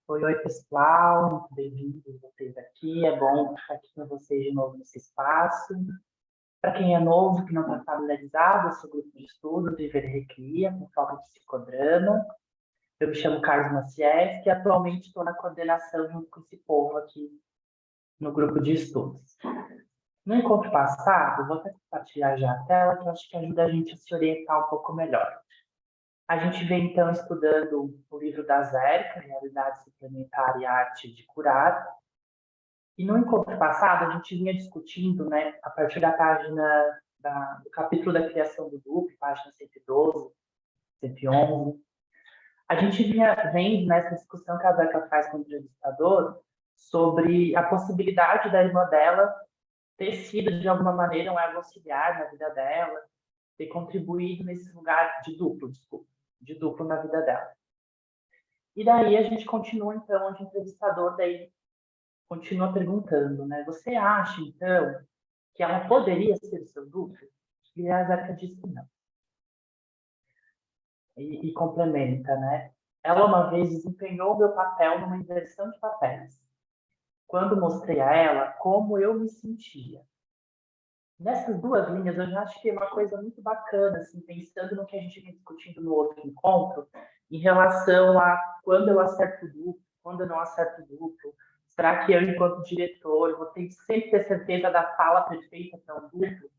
Oi, pessoal, muito bem-vindos vocês aqui. É bom estar aqui com vocês de novo nesse espaço. Para quem é novo, que não está familiarizado, eu sou do grupo de estudo Viver e Recria, com foco em psicodrama. Eu me chamo Carlos Maciés e atualmente estou na coordenação junto com esse povo aqui no grupo de estudos. No encontro passado, vou até compartilhar já a tela, que eu acho que ajuda a gente a se orientar um pouco melhor. A gente vem, então, estudando o livro da Zérica, Realidade Suplementar e Arte de Curar. E no encontro passado, a gente vinha discutindo, né, a partir da página do capítulo da criação do grupo, página 112, 111, a gente vinha vendo nessa discussão que a Zérica faz com o entrevistador sobre a possibilidade da irmã dela ter sido, de alguma maneira, um elo auxiliar na vida dela, ter contribuído nesse lugar de duplo, desculpa, de duplo na vida dela. E daí a gente continua, então, onde o entrevistador daí continua perguntando, né? Você acha, então, que ela poderia ser o seu duplo? E a Zérica diz que não. E complementa, né? Ela uma vez desempenhou meu papel numa inversão de papéis, quando mostrei a ela como eu me sentia. Nessas duas linhas, eu já acho que é uma coisa muito bacana, assim, pensando no que a gente vem discutindo no outro encontro, em relação a quando eu acerto o duplo, quando eu não acerto o duplo. Será que eu, enquanto diretor, vou ter sempre ter certeza da fala perfeita para um duplo?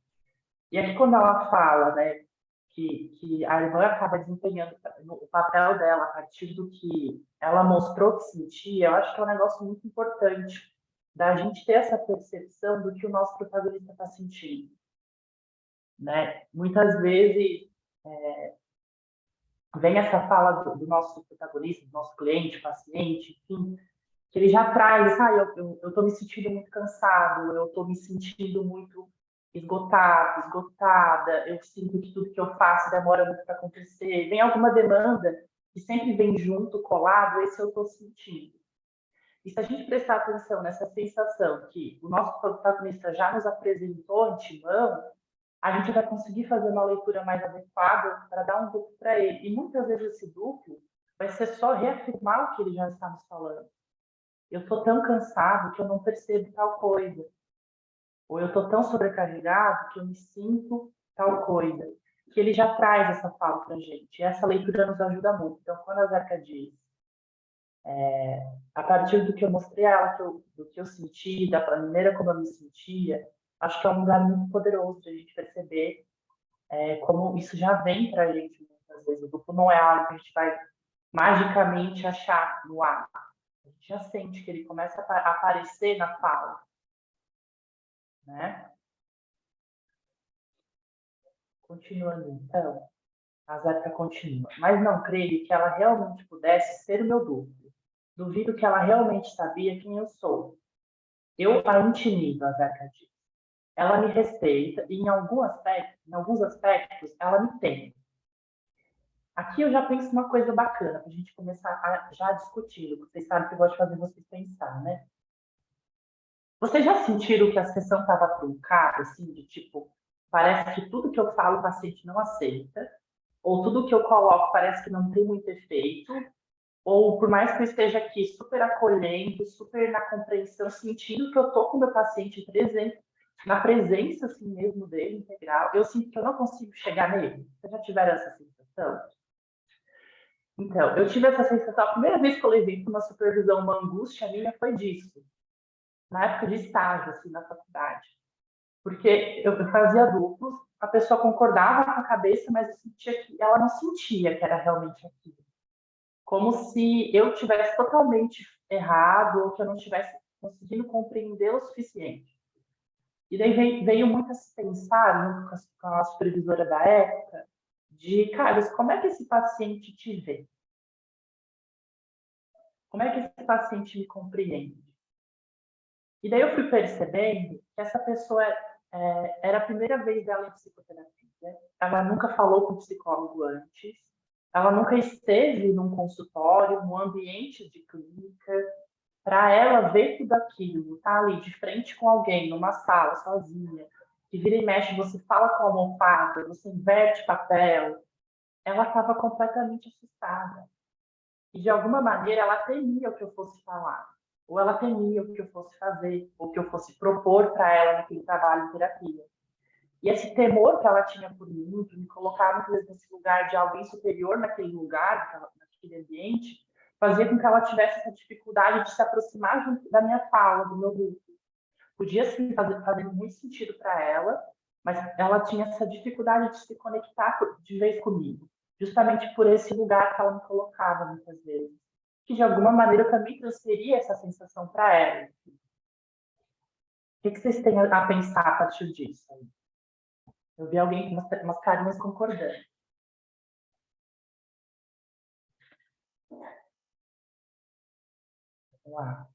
E aí, quando ela fala, né, que a irmã acaba desempenhando o papel dela a partir do que ela mostrou que sentia, eu acho que é um negócio muito importante da gente ter essa percepção do que o nosso protagonista está sentindo, né? Muitas vezes vem essa fala do nosso protagonista, do nosso cliente, paciente, enfim, que ele já traz, eu estou me sentindo muito cansado, eu estou me sentindo muito esgotado, esgotada, eu sinto que tudo que eu faço demora muito para acontecer. Vem alguma demanda que sempre vem junto, colado, esse eu estou sentindo. E se a gente prestar atenção nessa sensação que o nosso protagonista já nos apresentou antemão, a gente vai conseguir fazer uma leitura mais adequada para dar um duplo para ele. E muitas vezes esse duplo vai ser só reafirmar o que ele já está nos falando. Eu estou tão cansado que eu não percebo tal coisa. Ou eu estou tão sobrecarregado que eu me sinto tal coisa. Que ele já traz essa fala para a gente. E essa leitura nos ajuda muito. Então, quando a Zerka diz, a partir do que eu mostrei a ela, do que eu senti, da maneira como eu me sentia, acho que é um lugar muito poderoso de a gente perceber como isso já vem para a gente muitas vezes. O duplo não é algo que a gente vai magicamente achar no ar. A gente já sente que ele começa a aparecer na fala, né? Continuando, então, a Zética continua. Mas não creio que ela realmente pudesse ser o meu duplo. Duvido que ela realmente sabia quem eu sou. Eu a intimido, a Zética diz. Ela me respeita e, em alguns aspectos, ela me tem. Aqui eu já penso uma coisa bacana para a gente começar a já discutir. Vocês sabem que eu gosto de fazer vocês pensar, né? Vocês já sentiram que a sessão estava truncada, assim, de tipo, parece que tudo que eu falo o paciente não aceita, ou tudo que eu coloco parece que não tem muito efeito, ou por mais que eu esteja aqui super acolhendo, super na compreensão, sentindo que eu estou com o meu paciente presente, na presença assim mesmo dele, integral, eu sinto que eu não consigo chegar nele. Vocês já tiveram essa sensação? Então, eu tive essa sensação, a primeira vez que eu levei para uma supervisão, uma angústia minha foi disso, na época de estágio, assim, na faculdade. Porque eu fazia duplos, a pessoa concordava com a cabeça, mas eu sentia que ela não sentia que era realmente aquilo. Como se eu tivesse totalmente errado ou que eu não tivesse conseguindo compreender o suficiente. E daí veio muito a se pensar, junto com a supervisora da época, de, Carlos, como é que esse paciente te vê? Como é que esse paciente me compreende? E daí eu fui percebendo que essa pessoa era a primeira vez dela em psicoterapia. Ela nunca falou com psicólogo antes. Ela nunca esteve num consultório, num ambiente de clínica. Para ela ver tudo aquilo, tá ali de frente com alguém, numa sala, sozinha, que vira e mexe, você fala com a almofada, você inverte papel. Ela estava completamente assustada. E, de alguma maneira, ela temia o que eu fosse falar, ou ela temia o que eu fosse fazer, ou o que eu fosse propor para ela naquele trabalho em terapia. E esse temor que ela tinha por mim, de me colocar muitas vezes nesse lugar de alguém superior naquele lugar, naquele ambiente, fazia com que ela tivesse essa dificuldade de se aproximar da minha fala, do meu grupo. Podia sim fazer muito sentido para ela, mas ela tinha essa dificuldade de se conectar de vez comigo, justamente por esse lugar que ela me colocava muitas vezes, que de alguma maneira eu também transferia essa sensação para ela. O que vocês têm a pensar a partir disso? Eu vi alguém com umas carinhas concordando. Vamos lá.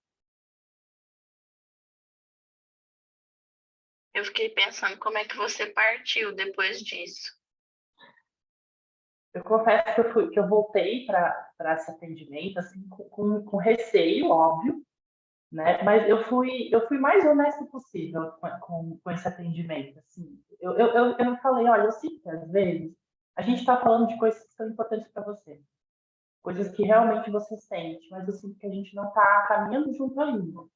Eu fiquei pensando como é que você partiu depois disso. Eu confesso que eu voltei para esse atendimento assim, com receio, óbvio, né? Mas eu fui mais honesta possível com esse atendimento. Assim. Eu falei, olha, eu sinto que às vezes a gente está falando de coisas que são importantes para você, coisas que realmente você sente, mas eu sinto que a gente não está caminhando junto ainda.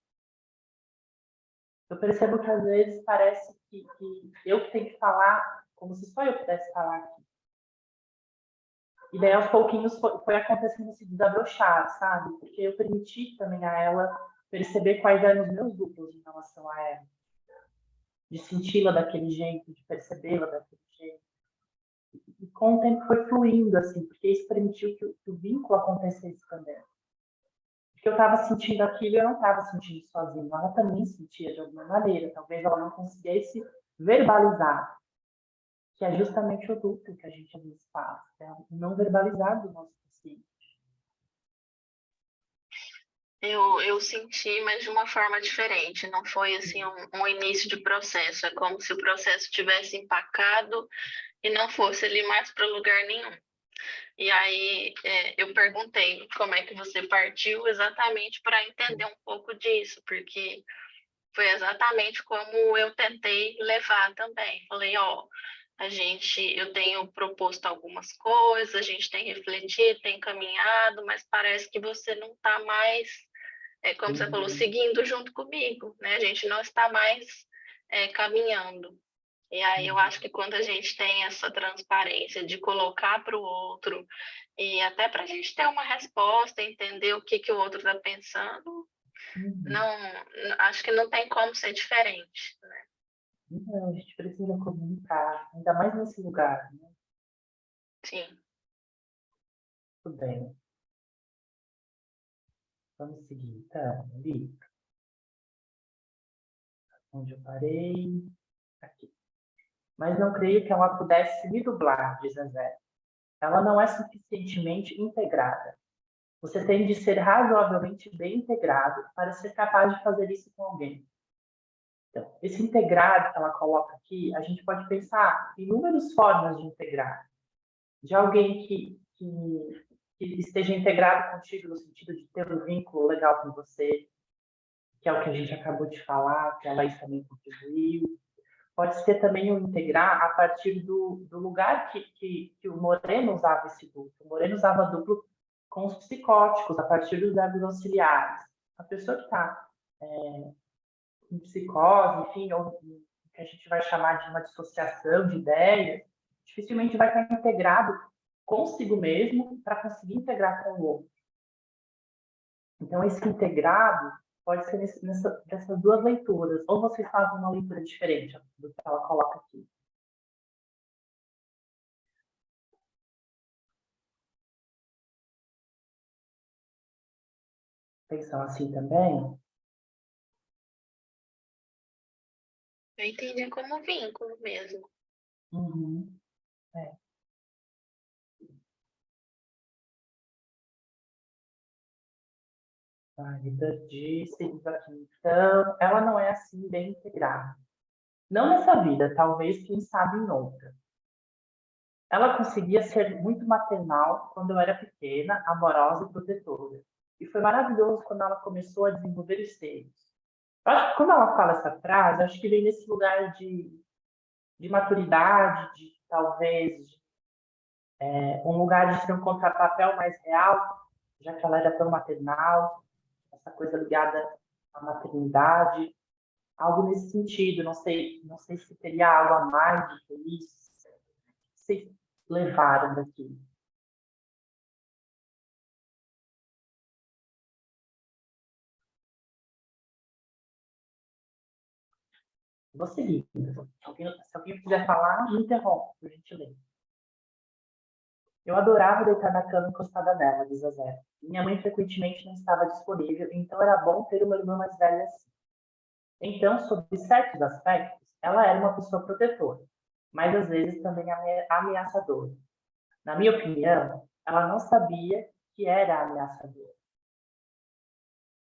Eu percebo que às vezes parece que eu que tenho que falar como se só eu pudesse falar aqui. E daí, aos pouquinhos, foi acontecendo esse desabrochar, sabe? Porque eu permiti também a ela perceber quais eram os meus duplos em relação a ela. De senti-la daquele jeito, de percebê-la daquele jeito. E com o tempo foi fluindo, assim, porque isso permitiu que o vínculo acontecesse também. Porque eu estava sentindo aquilo e eu não estava sentindo sozinha. Ela também sentia de alguma maneira. Talvez ela não conseguisse verbalizar, que é justamente o duplo que a gente às vezes faz, é o não verbalizar do nosso paciente. Eu senti, mas de uma forma diferente. Não foi assim um início de processo. É como se o processo tivesse empacado e não fosse ali mais para lugar nenhum. E aí eu perguntei como é que você partiu exatamente para entender um pouco disso, porque foi exatamente como eu tentei levar também. Falei, ó, eu tenho proposto algumas coisas, a gente tem refletido, tem caminhado, mas parece que você não está mais, como você falou, seguindo junto comigo, né? A gente não está mais caminhando. E aí eu acho que quando a gente tem essa transparência de colocar para o outro, e até para a gente ter uma resposta, entender o que o outro está pensando, não, acho que não tem como ser diferente, né? Não, a gente precisa comunicar, ainda mais nesse lugar, né? Sim. Tudo bem. Vamos seguir, então, ali. Onde eu parei? Aqui. Mas não creio que ela pudesse me dublar, diz a Zé. Ela não é suficientemente integrada. Você tem de ser razoavelmente bem integrado para ser capaz de fazer isso com alguém. Então, esse integrado que ela coloca aqui, a gente pode pensar em inúmeras formas de integrar. De alguém que esteja integrado contigo no sentido de ter um vínculo legal com você, que é o que a gente acabou de falar, que a Laís também contribuiu. Pode ser também o integrar a partir do lugar que o Moreno usava esse duplo. O Moreno usava duplo com os psicóticos, a partir dos verbos auxiliares. A pessoa que está em psicose, enfim, ou que a gente vai chamar de uma dissociação de ideias, dificilmente vai estar integrado consigo mesmo para conseguir integrar com o outro. Então, esse integrado pode ser nessas duas leituras, ou vocês fazem uma leitura diferente do que ela coloca aqui. Pensam assim também? Eu entendi como vínculo mesmo. Uhum. É. A Rita disse aqui, então, ela não é assim bem integrada. Não nessa vida, talvez, quem sabe, em outra. Ela conseguia ser muito maternal quando eu era pequena, amorosa e protetora. E foi maravilhoso quando ela começou a desenvolver os seios. Eu acho que quando ela fala essa frase, acho que vem nesse lugar de maturidade, de talvez um lugar de ser um contrapapel mais real, já que ela era tão maternal, essa coisa ligada à maternidade, algo nesse sentido. Não sei se teria algo a mais do que isso. Vocês levaram daqui? Vou seguir. Se alguém quiser falar, me interrompe, por gentileza. Eu adorava deitar na cama encostada nela, diz a Zé. Minha mãe frequentemente não estava disponível, então era bom ter uma irmã mais velha assim. Então, sob certos aspectos, ela era uma pessoa protetora, mas às vezes também ameaçadora. Na minha opinião, ela não sabia que era ameaçadora.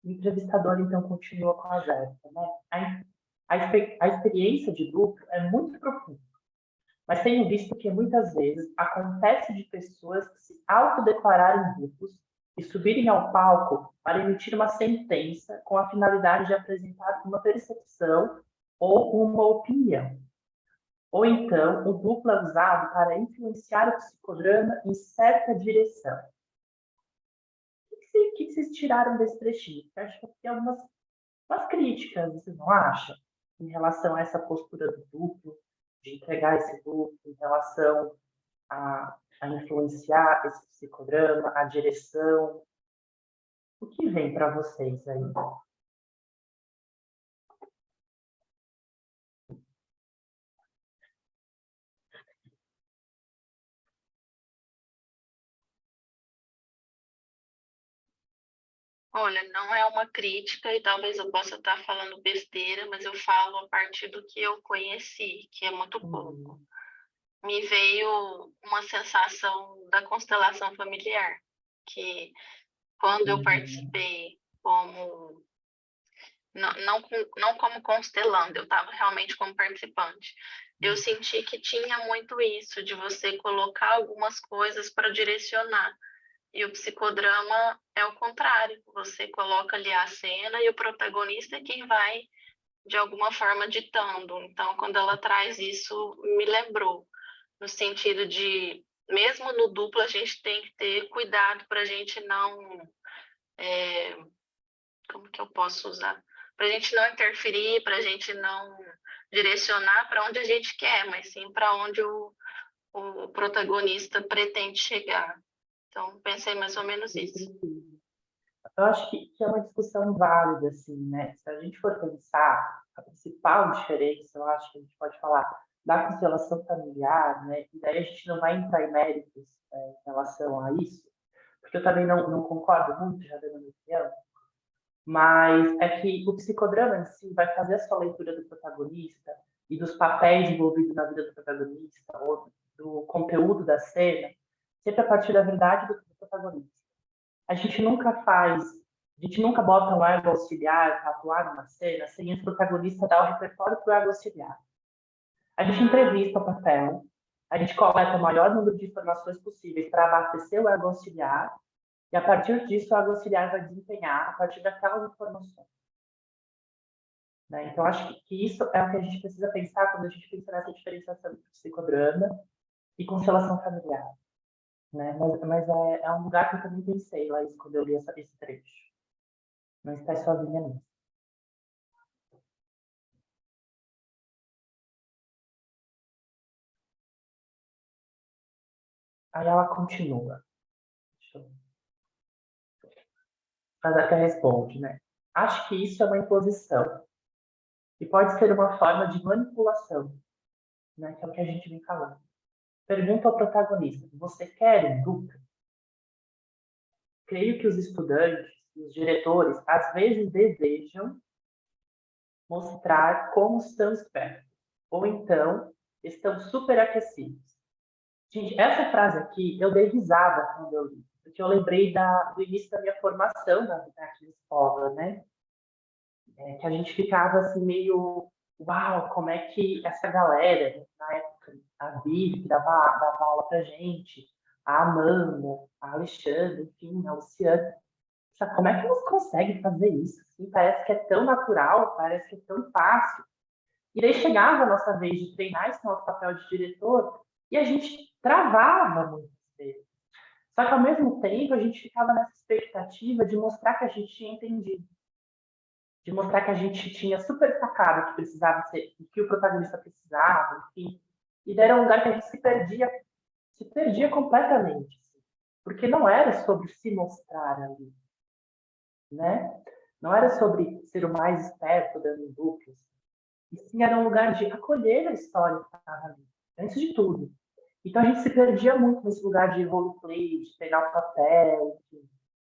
O entrevistador, então, continua com a Jéssica, né? A experiência de grupo é muito profunda, mas tenho visto que muitas vezes acontece de pessoas que se autodeclararem grupos e subirem ao palco para emitir uma sentença com a finalidade de apresentar uma percepção ou uma opinião. Ou então, o duplo é usado para influenciar o psicodrama em certa direção. O que vocês tiraram desse trechinho? Eu acho que tem algumas críticas, vocês não acham? Em relação a essa postura do duplo, de entregar esse duplo, em relação a influenciar esse psicodrama, a direção. O que vem para vocês aí? Olha, não é uma crítica e talvez eu possa estar falando besteira, mas eu falo a partir do que eu conheci, que é muito pouco. Me veio uma sensação da constelação familiar, que quando eu participei como não como constelando, eu estava realmente como participante. Eu senti que tinha muito isso de você colocar algumas coisas para direcionar. E o psicodrama é o contrário. Você coloca ali a cena e o protagonista é quem vai, de alguma forma, ditando. Então, quando ela traz isso, me lembrou. No sentido de, mesmo no duplo, a gente tem que ter cuidado para a gente não... como que eu posso usar? Para a gente não interferir, para a gente não direcionar para onde a gente quer, mas sim para onde o protagonista pretende chegar. Então, pensei mais ou menos isso. Eu acho que é uma discussão válida, assim, né? Se a gente for pensar, a principal diferença, eu acho que a gente pode falar da constelação familiar, né? E daí a gente não vai entrar em méritos em relação a isso, porque eu também não concordo muito, já dando a minha opinião, mas é que o psicodrama em si vai fazer a sua leitura do protagonista e dos papéis envolvidos na vida do protagonista, ou do conteúdo da cena, sempre a partir da verdade do protagonista. A gente nunca faz, a gente nunca bota um ego auxiliar para atuar numa cena sem esse protagonista dar o repertório para o ego auxiliar. A gente entrevista o papel, a gente coleta o maior número de informações possíveis para abastecer o ego auxiliar, e a partir disso o ego auxiliar vai desempenhar a partir daquelas informações. Né? Então, acho que isso é o que a gente precisa pensar quando a gente pensa nessa diferenciação entre psicodrama e constelação familiar. Né? Mas é um lugar que eu também pensei, Laís, quando eu li esse trecho. Não está sozinha nisso. Aí ela continua. Deixa eu fazer que responde, né? Acho que isso é uma imposição. E pode ser uma forma de manipulação, né? Que é o que a gente vem falando. Pergunta ao protagonista: você quer um grupo? Creio que os estudantes, os diretores, às vezes desejam mostrar como estão espertos, ou então estão superaquecidos. Gente, essa frase aqui eu dei risada quando eu li, porque eu lembrei do início da minha formação aqui na escola, né? Que a gente ficava assim meio, uau, como é que essa galera, na época, a Vivi, que dava aula pra gente, a Amanda, a Alexandre, enfim, a Luciana, sabe, como é que eles conseguem fazer isso? Assim, parece que é tão natural, parece que é tão fácil. E daí chegava a nossa vez de treinar esse nosso papel de diretor e a gente travava muitas vezes. Só que, ao mesmo tempo, a gente ficava nessa expectativa de mostrar que a gente tinha entendido, de mostrar que a gente tinha super sacado o que precisava ser, o que o protagonista precisava, enfim. E daí era um lugar que a gente se perdia completamente, assim, porque não era sobre se mostrar ali, né? Não era sobre ser o mais esperto dando duplos, e sim era um lugar de acolher a história que estava ali, antes de tudo. Então a gente se perdia muito nesse lugar de roleplay, de pegar o papel, enfim.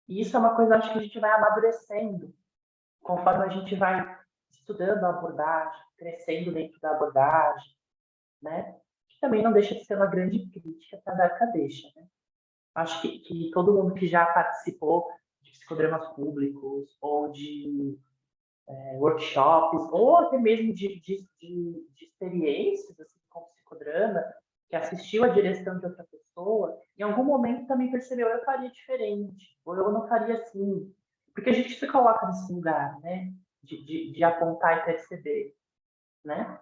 E isso é uma coisa, acho que a gente vai amadurecendo conforme a gente vai estudando a abordagem, crescendo dentro da abordagem, né? Que também não deixa de ser uma grande crítica que a Zarca deixa, né? Acho que todo mundo que já participou de psicodramas públicos ou de workshops, ou até mesmo de experiências assim, com psicodrama, que assistiu a direção de outra pessoa, em algum momento também percebeu, eu faria diferente, ou eu não faria assim. Porque a gente se coloca nesse lugar, né? De apontar e perceber, né?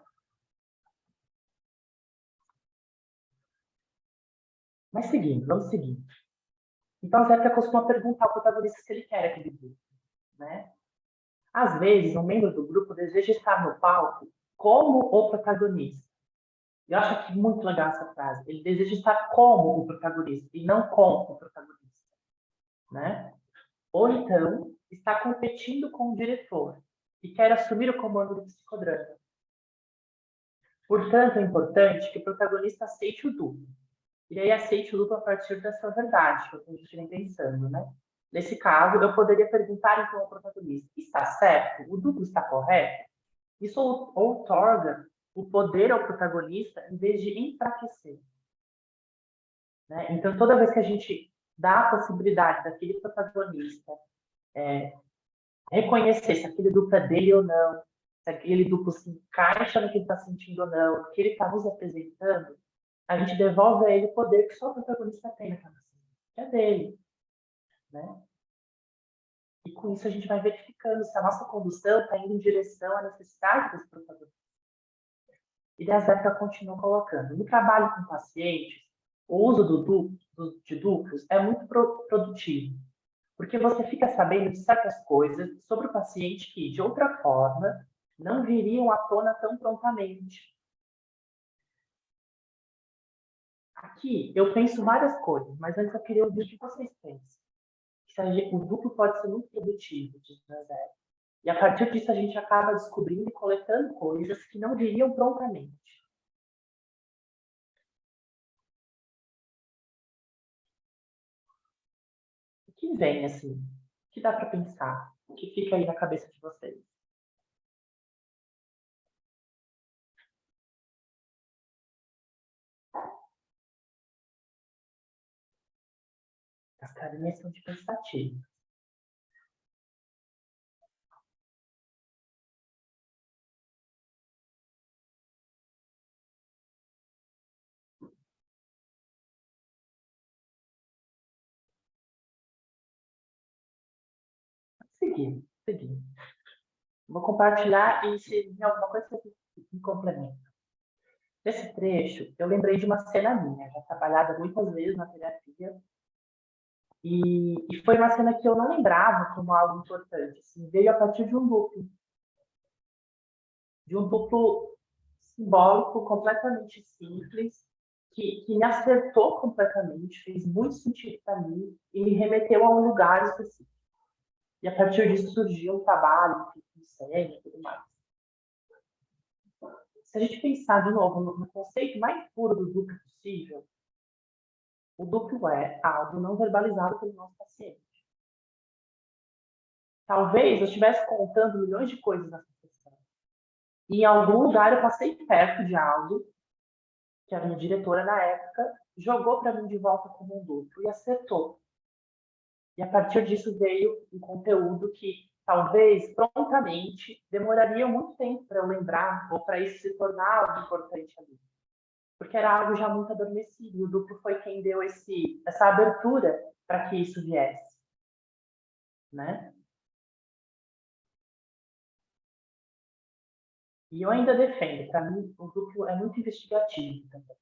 Mas seguindo, vamos seguindo. Então, a Zéfia costuma perguntar ao protagonista se ele quer aquele grupo, né? Às vezes, um membro do grupo deseja estar no palco como o protagonista. Eu acho aqui muito legal essa frase. Ele deseja estar como o protagonista e não com o protagonista, né? Ou então está competindo com o diretor e quer assumir o comando do psicodrama. Portanto, é importante que o protagonista aceite o duplo. E aí aceite o duplo a partir da sua verdade, que é o que a gente vem pensando, né? Nesse caso, eu poderia perguntar então ao protagonista: está certo? O duplo está correto? Isso outorga o poder ao protagonista em vez de enfraquecer. Né? Então, toda vez que a gente dá a possibilidade daquele protagonista reconhecer se aquele duplo é dele ou não, se aquele duplo se encaixa no que ele está sentindo ou não, o que ele está nos apresentando, a gente devolve a ele o poder que só o protagonista tem naquela cena, que é dele. Né? E com isso a gente vai verificando se a nossa condução está indo em direção à necessidade desse protagonista. E daí a Zeca continua colocando. No trabalho com pacientes, o uso de duplos é muito produtivo, porque você fica sabendo de certas coisas sobre o paciente que, de outra forma, não viriam à tona tão prontamente. Aqui eu penso várias coisas, mas antes eu queria ouvir o que vocês pensam. O duplo pode ser muito produtivo, diz José. E a partir disso a gente acaba descobrindo e coletando coisas que não viriam prontamente. O que vem assim? O que dá para pensar? O que fica aí na cabeça de vocês? As carinhas são de pensativo. Seguindo, seguindo. Vou compartilhar e se tem alguma coisa que me complementa. Nesse trecho, eu lembrei de uma cena minha, já trabalhada muitas vezes na terapia, e foi uma cena que eu não lembrava como algo importante. Assim, veio a partir de um duplo simbólico completamente simples, que me acertou completamente, fez muito sentido para mim e me remeteu a um lugar específico. E a partir disso surgiu um trabalho, um série e tudo mais. Se a gente pensar de novo no conceito mais puro do duplo possível, o duplo é algo não verbalizado pelo nosso paciente. Talvez eu estivesse contando milhões de coisas nessa sessão. E em algum lugar eu passei perto de algo que a minha diretora na época jogou para mim de volta como um duplo e acertou. E a partir disso veio um conteúdo que talvez prontamente demoraria muito tempo para eu lembrar ou para isso se tornar algo importante ali. Porque era algo já muito adormecido. E o duplo foi quem deu essa abertura para que isso viesse. Né? E eu ainda defendo, para mim, o duplo é muito investigativo também.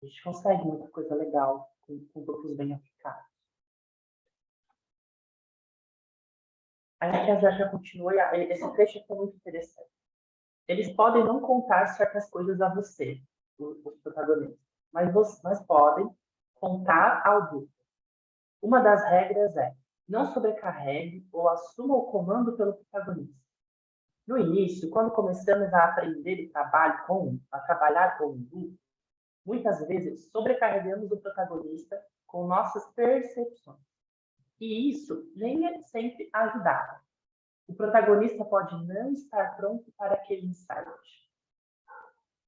A gente consegue muita coisa legal com duplos bem aplicados. Aí aqui a Zeca continua, e esse trecho é muito interessante. Eles podem não contar certas coisas a você, os protagonistas, mas podem contar ao duplo. Uma das regras é: não sobrecarregue ou assuma o comando pelo protagonista. No início, quando começamos a aprender a trabalhar com um duplo, muitas vezes sobrecarregamos o protagonista com nossas percepções. E isso nem é sempre ajudável. O protagonista pode não estar pronto para aquele insight.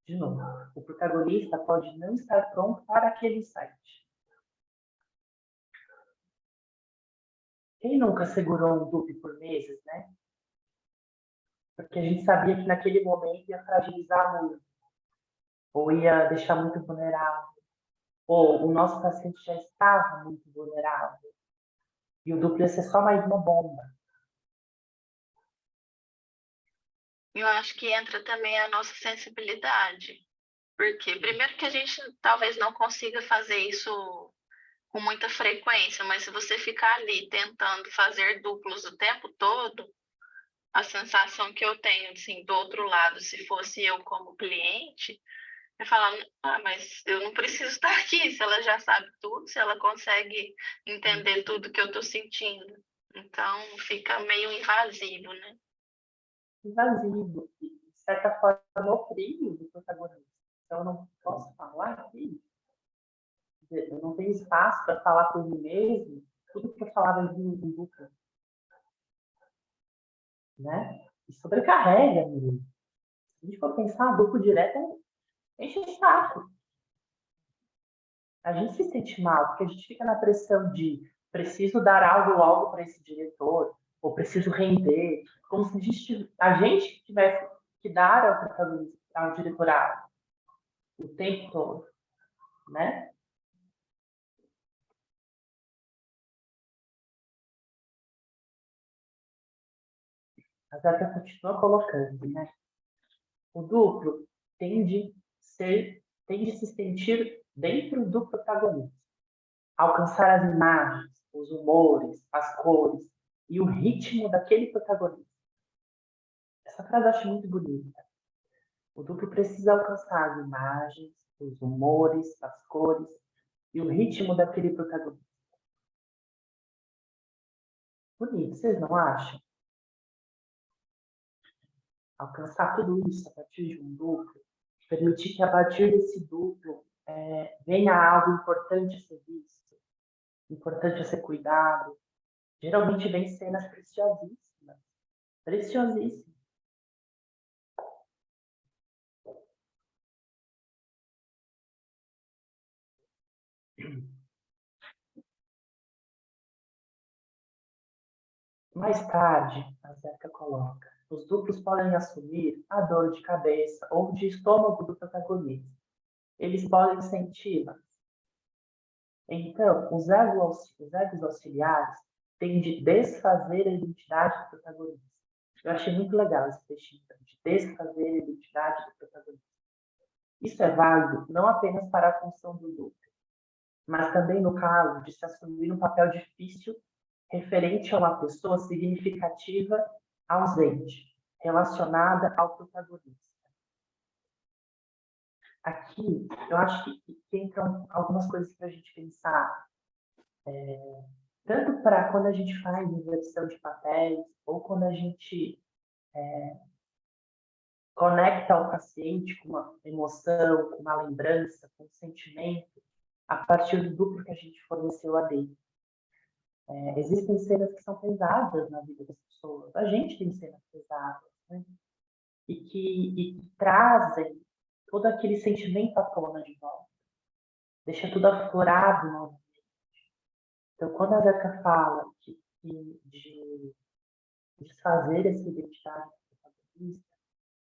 De novo, o protagonista pode não estar pronto para aquele insight. Quem nunca segurou um duplo por meses, né? Porque a gente sabia que naquele momento ia fragilizar muito, ou ia deixar muito vulnerável, ou o nosso paciente já estava muito vulnerável, e o duplo ia ser só mais uma bomba. Eu acho que entra também a nossa sensibilidade. Porque, primeiro, que a gente talvez não consiga fazer isso com muita frequência, mas se você ficar ali tentando fazer duplos o tempo todo, a sensação que eu tenho, assim, do outro lado, se fosse eu como cliente, é falar, mas eu não preciso estar aqui, se ela já sabe tudo, se ela consegue entender tudo que eu estou sentindo. Então, fica meio invasivo, né? Invasivo, de certa forma, oprime do protagonista. Então, eu não posso falar aqui, eu não tenho espaço para falar por mim mesmo tudo que eu falava em dupla. Né? E sobrecarrega mesmo. Se a gente for pensar, duplo direto enche o saco. A gente se sente mal, porque a gente fica na pressão de preciso dar algo logo para esse diretor, ou preciso render, como se a gente tivesse que dar ao protagonista, ao diretorado, o tempo todo, né? A Zeta continua colocando, né? O duplo tende a se sentir dentro do protagonista, alcançar as imagens, os humores, as cores e o ritmo daquele protagonista. Essa frase eu acho muito bonita. O duplo precisa alcançar as imagens, os humores, as cores e o ritmo daquele protagonista. Bonito, vocês não acham? Alcançar tudo isso a partir de um duplo, permitir que a partir desse duplo venha algo importante a ser visto, importante a ser cuidado. Geralmente vem cenas preciosíssimas, preciosíssimas. Mais tarde, a Zeca coloca, os duplos podem assumir a dor de cabeça ou de estômago do protagonista. Eles podem senti-la. Então, os egos auxiliares têm de desfazer a identidade do protagonista. Eu achei muito legal esse textinho, de desfazer a identidade do protagonista. Isso é válido não apenas para a função do duplo, mas também no caso de se assumir um papel difícil referente a uma pessoa significativa ausente, relacionada ao protagonista. Aqui, eu acho que entram algumas coisas para a gente pensar, tanto para quando a gente faz inversão de papéis, ou quando a gente conecta o paciente com uma emoção, com uma lembrança, com um sentimento, a partir do duplo que a gente forneceu ali. Existem cenas que são pesadas na vida das pessoas. A gente tem cenas pesadas, né? E que trazem todo aquele sentimento à tona de volta. Deixa tudo aflorado novamente. Então, quando a Zeca fala de desfazer essa identidade do protagonista,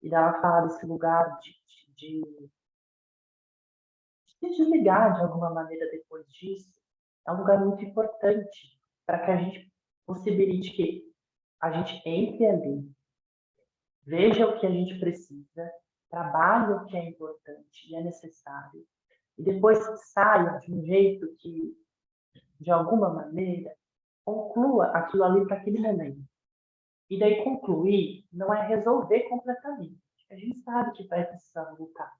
e ela fala desse lugar de se desligar de alguma maneira depois disso, é um lugar muito importante para que a gente possibilite que a gente entre ali, veja o que a gente precisa, trabalhe o que é importante e é necessário, E depois saia de um jeito que, de alguma maneira, conclua aquilo ali para aquele momento. E daí concluir não é resolver completamente. A gente sabe que vai precisar voltar.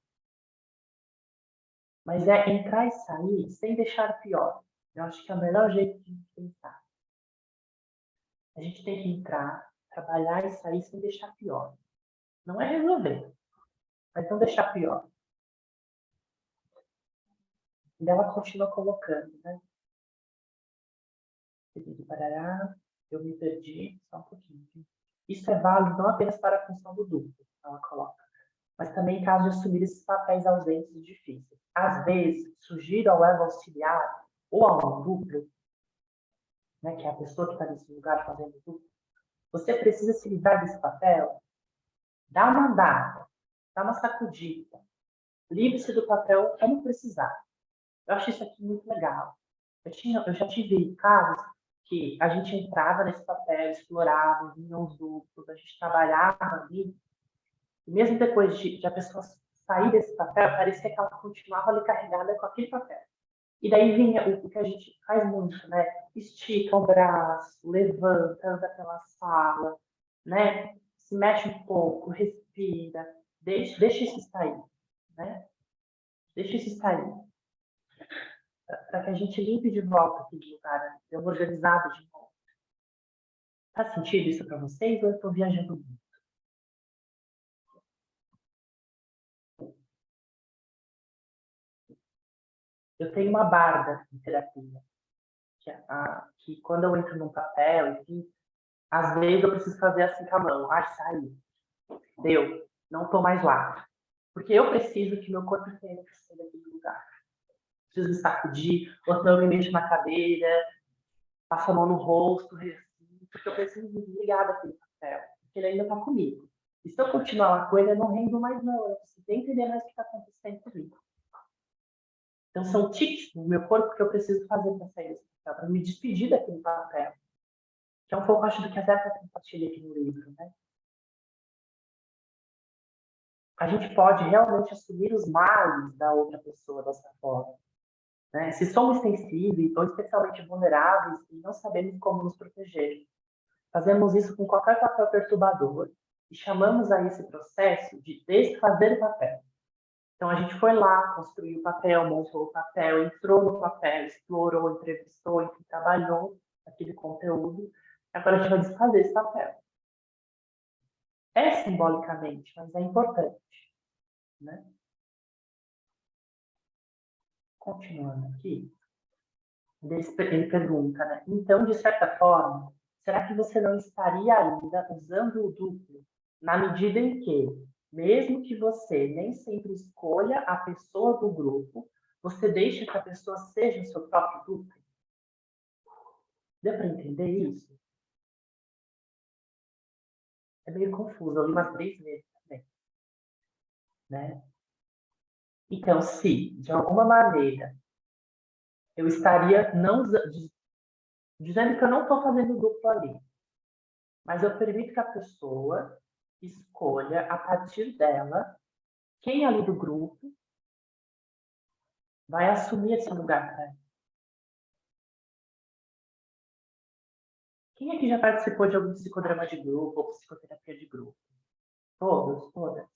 Mas é entrar e sair sem deixar pior. Eu acho que é o melhor jeito de pensar. A gente tem que entrar, trabalhar e sair sem deixar pior. Não é resolver, mas não deixar pior. E ela continua colocando, né? Parará, eu me perdi, só um pouquinho. Isso é válido não apenas para a função do duplo, ela coloca, mas também em caso de assumir esses papéis ausentes e difíceis. Às vezes, surgir ao elo auxiliar ou ao duplo, né, que é a pessoa que está nesse lugar fazendo duplo, você precisa se livrar desse papel, dá uma andada, dá uma sacudida, livre-se do papel quando precisar. Eu acho isso aqui muito legal. Eu já tive casos que a gente entrava nesse papel, explorava, vinha os duplos, a gente trabalhava ali, e mesmo depois de a pessoa sair desse papel, parecia que ela continuava ali carregada com aquele papel. E daí vinha o que a gente faz muito, né? Estica o braço, levanta, anda pela sala, né? Se mexe um pouco, respira, deixa isso sair, né? Deixa isso sair. Para que a gente limpe de volta aquele lugar, né? Dê uma organizada de volta. Faz sentido isso para vocês ou eu estou viajando muito? Eu tenho uma barda em terapia, que quando eu entro num papel, enfim, às vezes eu preciso fazer assim com a mão. Ai, saí. Deu. Não estou mais lá. Porque eu preciso que meu corpo tenha que sair daquele lugar. Preciso me sacudir, ou senão eu me mexo na cadeira, passo a mão no rosto, porque eu preciso me desligar daquele papel. Porque ele ainda está comigo. E se eu continuar lá com ele, eu não rendo mais, não. Eu preciso entender mais o que está acontecendo comigo. Então, são tiques no meu corpo que eu preciso fazer para sair desse papel, para me despedir daquele papel. Que é um pouco, acho, do que a Zé compartilha aqui no livro, né? A gente pode realmente assumir os males da outra pessoa dessa forma. Né? Se somos sensíveis ou especialmente vulneráveis e não sabemos como nos proteger, fazemos isso com qualquer papel perturbador e chamamos a esse processo de desfazer o papel. Então, a gente foi lá, construiu o papel, montou o papel, entrou no papel, explorou, entrevistou, enfim, trabalhou aquele conteúdo. Agora a gente vai desfazer esse papel. É simbolicamente, mas é importante. Né? Continuando aqui, ele pergunta, né? Então, de certa forma, será que você não estaria ainda usando o duplo na medida em que, mesmo que você nem sempre escolha a pessoa do grupo, você deixa que a pessoa seja o seu próprio duplo? Deu para entender isso? É meio confuso, eu li umas 3 vezes também. Né? Então, se, de alguma maneira, eu estaria não dizendo que eu não estou fazendo duplo ali, mas eu permito que a pessoa escolha, a partir dela, quem ali do grupo vai assumir esse lugar para ela. Quem aqui já participou de algum psicodrama de grupo ou psicoterapia de grupo? Todos, todas.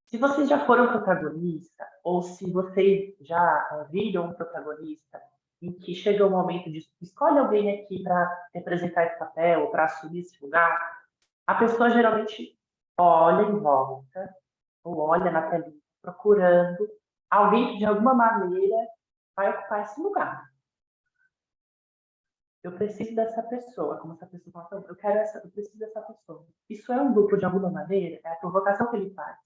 Se vocês já foram protagonista, ou se vocês já viram um protagonista em que chega o momento de escolhe alguém aqui para representar esse papel, ou para assumir esse lugar, a pessoa geralmente olha em volta, ou olha na telinha, procurando alguém que de alguma maneira vai ocupar esse lugar. Eu preciso dessa pessoa, como essa pessoa fala, eu preciso dessa pessoa. Isso é um duplo de alguma maneira? É a provocação que ele faz.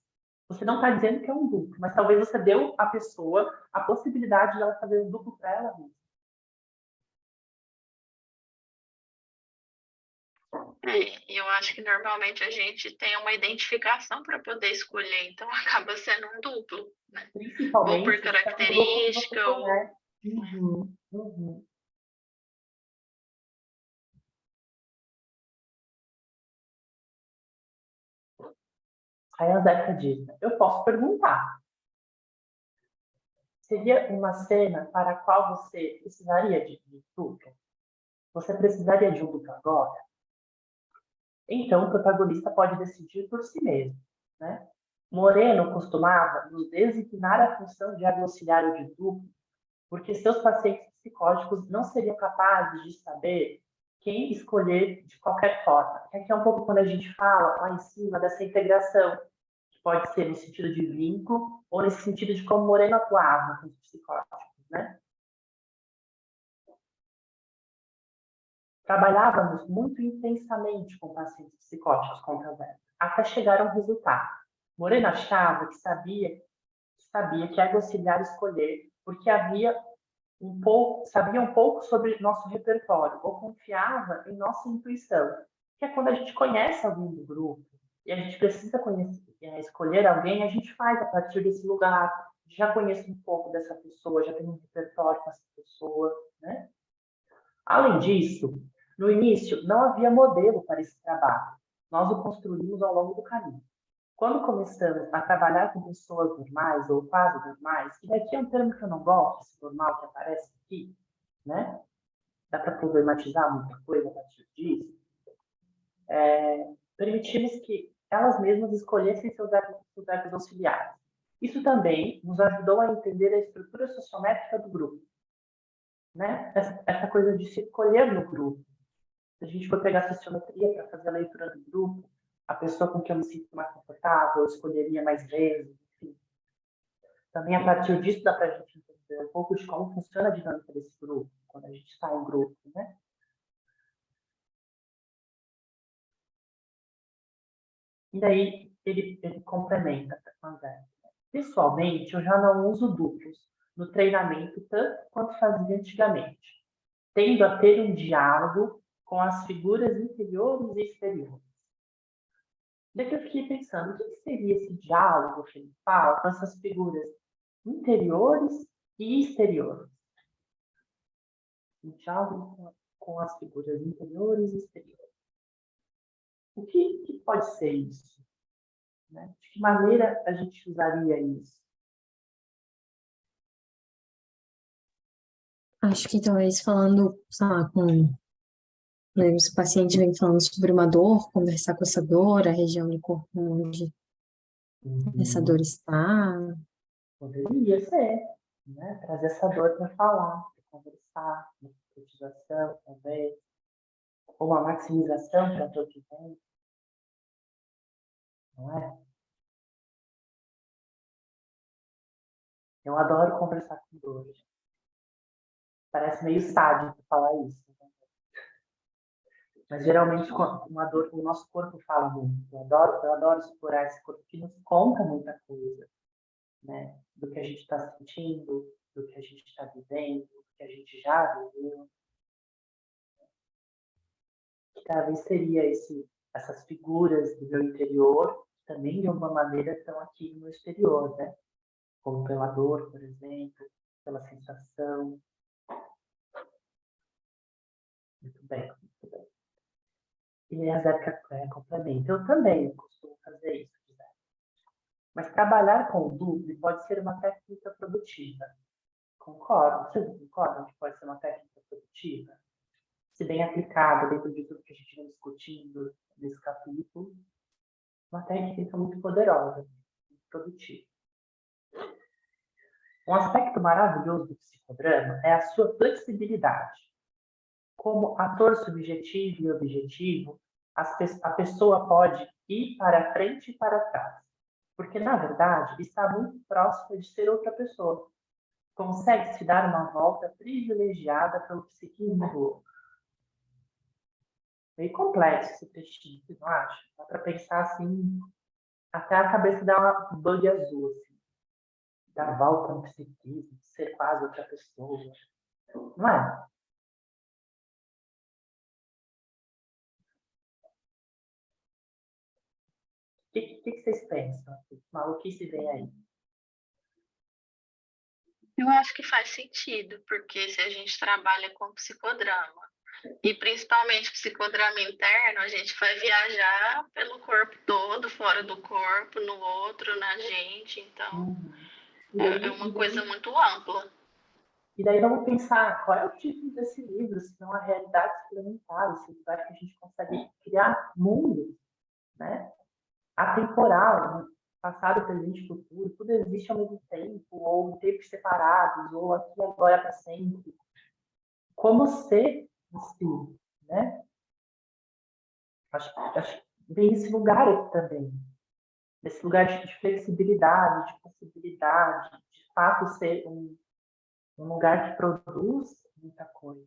Você não está dizendo que é um duplo, mas talvez você deu à pessoa a possibilidade de ela fazer um duplo para ela mesma. Eu acho que normalmente a gente tem uma identificação para poder escolher, então acaba sendo um duplo, né? Ou por Principalmente se é um grupo que você característica, ou. conhece. Uhum, uhum. Aí a Zeca diz, eu posso perguntar. Seria uma cena para a qual você precisaria de duplo? Você precisaria de um duplo agora? Então, o protagonista pode decidir por si mesmo, né? Moreno costumava nos designar a função de auxiliar de duplo, porque seus pacientes psicóticos não seriam capazes de saber quem escolher de qualquer forma. Aqui é um pouco quando a gente fala lá em cima dessa integração, que pode ser no sentido de vínculo ou nesse sentido de como Moreno atuava com os psicóticos, né? Trabalhávamos muito intensamente com pacientes psicóticos, conta Vera, até chegar a um resultado. Moreno achava que sabia que era auxiliar escolher, porque sabia um pouco sobre nosso repertório, ou confiava em nossa intuição, que é quando a gente conhece alguém do grupo e a gente precisa escolher alguém, a gente faz a partir desse lugar, já conheço um pouco dessa pessoa, já tenho um repertório com essa pessoa, né? Além disso, no início não havia modelo para esse trabalho. Nós o construímos ao longo do caminho. Quando começamos a trabalhar com pessoas normais ou quase normais, e daqui é um termo que eu não gosto, esse normal que aparece aqui, né? Dá para problematizar muita coisa a partir disso. Permitimos que elas mesmas escolhessem seus ecos auxiliares. Isso também nos ajudou a entender a estrutura sociométrica do grupo, né? Essa coisa de se escolher no grupo. Se a gente for pegar a sociometria para fazer a leitura do grupo, a pessoa com quem eu me sinto mais confortável, eu escolheria mais vezes, enfim. Também, a partir disso, dá para a gente entender um pouco de como funciona a dinâmica desse grupo, quando a gente está em grupo, né? E daí, ele complementa com a Zé. Pessoalmente, eu já não uso duplos no treinamento tanto quanto fazia antigamente, tendo a ter um diálogo com as figuras interiores e exteriores. Daí eu fiquei pensando, o que seria esse diálogo que ele fala com essas figuras interiores e exteriores? O diálogo com as figuras interiores e exteriores. O que pode ser isso? Né? De que maneira a gente usaria isso? Acho que talvez falando, sei lá, os pacientes vêm falando sobre uma dor, conversar com essa dor, a região do corpo onde essa dor está. Poderia ser, né? Trazer essa dor para falar, para conversar, uma concretização, talvez, ou uma maximização para a dor que vem, não é? Eu adoro conversar com dor. Parece meio sádico falar isso. Né? Mas geralmente uma dor, o nosso corpo fala muito. Eu adoro explorar esse corpo que nos conta muita coisa, né? Do que a gente está sentindo, do que a gente está vivendo, do que a gente já viveu. Que talvez seria essas figuras do meu interior, que também de alguma maneira estão aqui no meu exterior, né? Como pela dor, por exemplo, pela sensação. Muito bem, muito bem. E a Zética complementa. Eu também costumo fazer isso, Zé. Mas trabalhar com o duplo pode ser uma técnica produtiva. Concordo. Vocês concordam que pode ser uma técnica produtiva? Se bem aplicada dentro de tudo que a gente vem discutindo nesse capítulo, uma técnica muito poderosa, muito produtiva. Um aspecto maravilhoso do psicodrama é a sua flexibilidade. Como ator subjetivo e objetivo, a pessoa pode ir para frente e para trás, porque, na verdade, está muito próxima de ser outra pessoa. Consegue-se dar uma volta privilegiada pelo psiquismo do outro. Meio complexo esse trechinho, você não acha? Dá para pensar assim, até a cabeça dá uma bug azul, assim. Dar a volta no psiquismo, ser quase outra pessoa. Não é? O que vocês pensam? Que maluquice vem aí? Eu acho que faz sentido, porque se a gente trabalha com psicodrama, e principalmente psicodrama interno, a gente vai viajar pelo corpo todo, fora do corpo, no outro, na gente. Então, É uma coisa muito ampla. E daí vamos pensar qual é o título desse livro, se não a realidade suplementar, esse lugar que a gente consegue criar mundos, né? Atemporal, né? Passado, presente e futuro, tudo existe ao mesmo tempo, ou em tempos separados, ou aqui e agora para sempre. Como ser em si, né? Acho que vem esse lugar aqui também, esse lugar de flexibilidade, de possibilidade, de fato ser um lugar que produz muita coisa,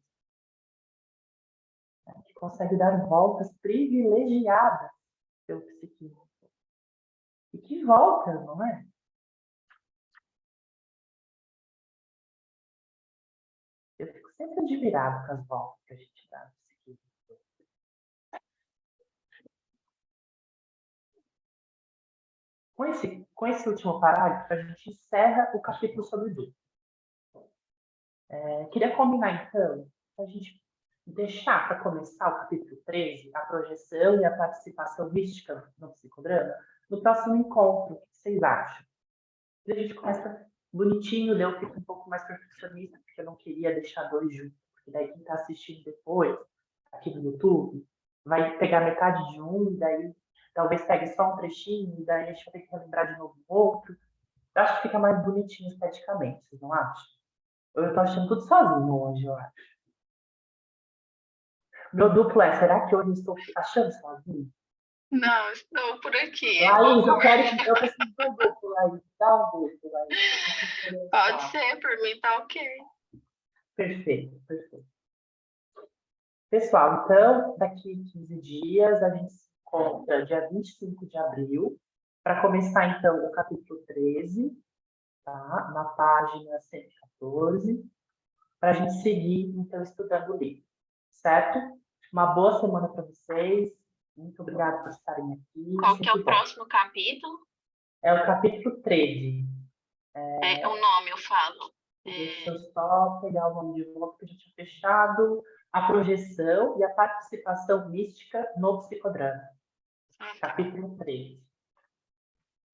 né? Que consegue dar voltas privilegiadas pelo psiquismo. E que volta, não é? Eu fico sempre admirado com as voltas que a gente dá no psiquismo. Com esse último parágrafo, a gente encerra o capítulo sobre o duplo. Queria combinar, então, a gente deixar para começar o capítulo 13, a projeção e a participação mística no psicodrama, no próximo encontro. O que vocês acham? E a gente começa bonitinho, daí eu fico um pouco mais perfeccionista, porque eu não queria deixar dois juntos, porque daí quem está assistindo depois, aqui no YouTube, vai pegar metade de um, e daí talvez pegue só um trechinho, e daí a gente vai ter que relembrar de novo o outro. Eu acho que fica mais bonitinho esteticamente, vocês não acham? Eu tô achando tudo sozinho hoje, eu acho. Meu duplo é, será que hoje eu estou achando sozinho? Não, estou por aqui. Laís, eu preciso do duplo, Laís. Dá um duplo, Laís. Pode ser, por mim tá ok. Perfeito, perfeito. Pessoal, então, daqui 15 dias, a gente se encontra dia 25 de abril, para começar, então, o capítulo 13, tá? Na página 114, para a gente seguir, então, estudando o livro, certo? Uma boa semana para vocês. Muito obrigada por estarem aqui. Qual que é Sempre o bom. próximo capítulo? É o capítulo 13. É o nome, eu falo. Deixa eu só pegar o nome de volta que a gente tinha fechado. A projeção e a participação mística no psicodrama. Capítulo 13.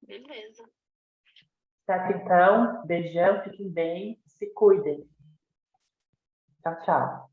Beleza. Certo, então? Beijão, fiquem bem, se cuidem. Tchau, tchau.